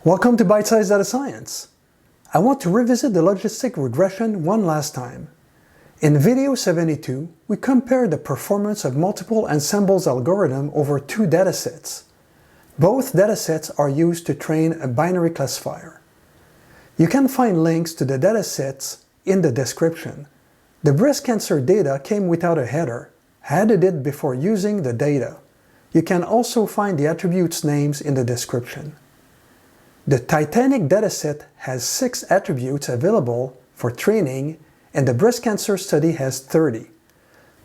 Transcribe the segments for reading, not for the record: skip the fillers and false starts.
Welcome to Bite-Size Data Science. I want to revisit the logistic regression one last time. In video 72, we compared the performance of multiple ensembles algorithm over two datasets. Both datasets are used to train a binary classifier. You can find links to the datasets in the description. The breast cancer data came without a header. I added it before using the data. You can also find the attributes names in the description. The Titanic dataset has 6 attributes available for training, and the breast cancer study has 30.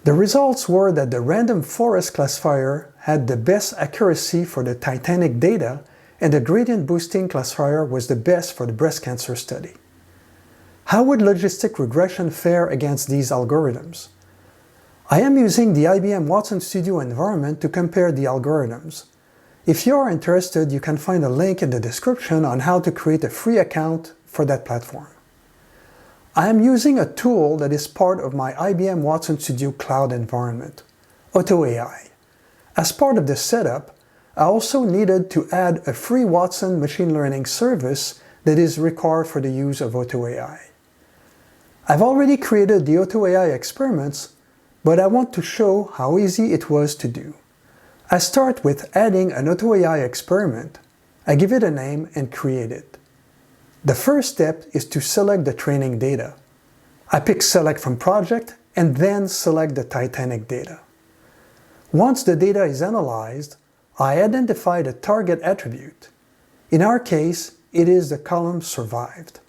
The results were that the random forest classifier had the best accuracy for the Titanic data, and the gradient boosting classifier was the best for the breast cancer study. How would logistic regression fare against these algorithms? I am using the IBM Watson Studio environment to compare the algorithms. If you are interested, you can find a link in the description on how to create a free account for that platform. I am using a tool that is part of my IBM Watson Studio cloud environment, AutoAI. As part of the setup, I also needed to add a free Watson machine learning service that is required for the use of AutoAI. I've already created the AutoAI experiments, but I want to show how easy it was to do. I start with adding an AutoAI experiment. I give it a name and create it. The first step is to select the training data. I pick Select from Project and then select the Titanic data. Once the data is analyzed, I identify the target attribute. In our case, it is the column Survived.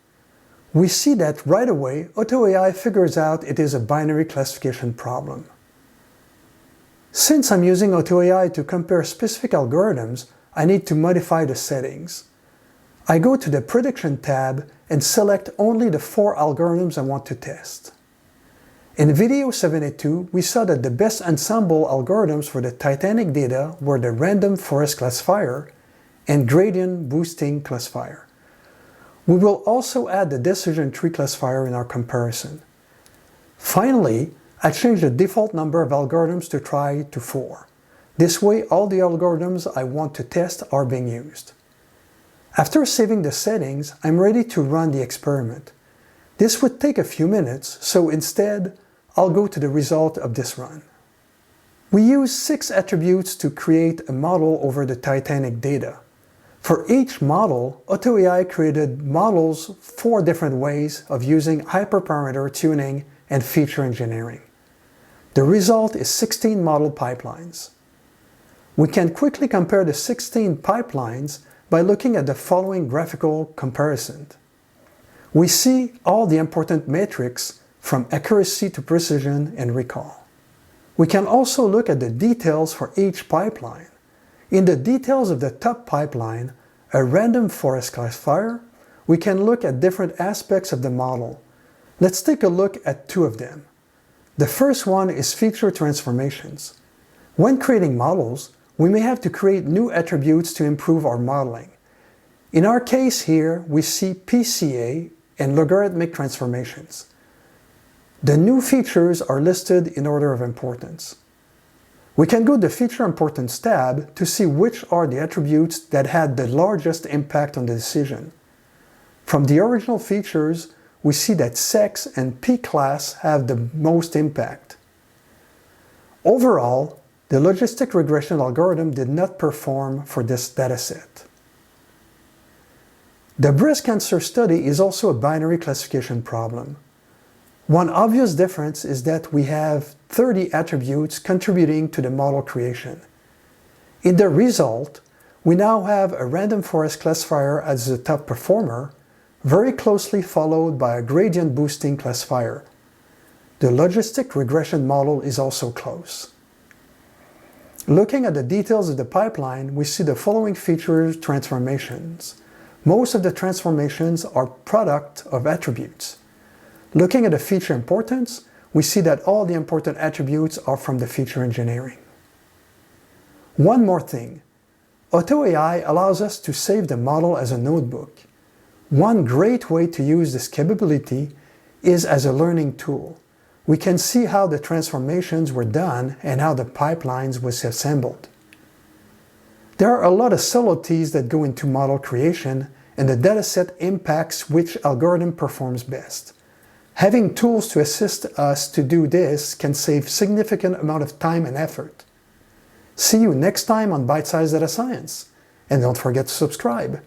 We see that right away, AutoAI figures out it is a binary classification problem. Since I'm using AutoAI to compare specific algorithms, I need to modify the settings. I go to the Prediction tab and select only the 4 algorithms I want to test. In video 72, we saw that the best ensemble algorithms for the Titanic data were the random forest classifier and gradient boosting classifier. We will also add the decision tree classifier in our comparison. Finally, I changed the default number of algorithms to try to 4. This way, all the algorithms I want to test are being used. After saving the settings, I'm ready to run the experiment. This would take a few minutes, so instead, I'll go to the result of this run. We used 6 attributes to create a model over the Titanic data. For each model, AutoAI created models 4 different ways of using hyperparameter tuning and feature engineering. The result is 16 model pipelines. We can quickly compare the 16 pipelines by looking at the following graphical comparison. We see all the important metrics from accuracy to precision and recall. We can also look at the details for each pipeline. In the details of the top pipeline, a random forest classifier, we can look at different aspects of the model. Let's take a look at 2 of them. The first one is feature transformations. When creating models, we may have to create new attributes to improve our modeling. In our case here, we see PCA and logarithmic transformations. The new features are listed in order of importance. We can go to the Feature Importance tab to see which are the attributes that had the largest impact on the decision. From the original features, we see that sex and P-class have the most impact. Overall, the logistic regression algorithm did not perform for this dataset. The breast cancer study is also a binary classification problem. One obvious difference is that we have 30 attributes contributing to the model creation. In the result, we now have a random forest classifier as the top performer, very closely followed by a gradient boosting classifier. The logistic regression model is also close. Looking at the details of the pipeline, we see the following feature transformations. Most of the transformations are product of attributes. Looking at the feature importance, we see that all the important attributes are from the feature engineering. One more thing. AutoAI allows us to save the model as a notebook. One great way to use this capability is as a learning tool. We can see how the transformations were done and how the pipelines was assembled. There are a lot of subtleties that go into model creation, and the dataset impacts which algorithm performs best. Having tools to assist us to do this can save significant amount of time and effort. See you next time on Bite Size Data Science, and don't forget to subscribe.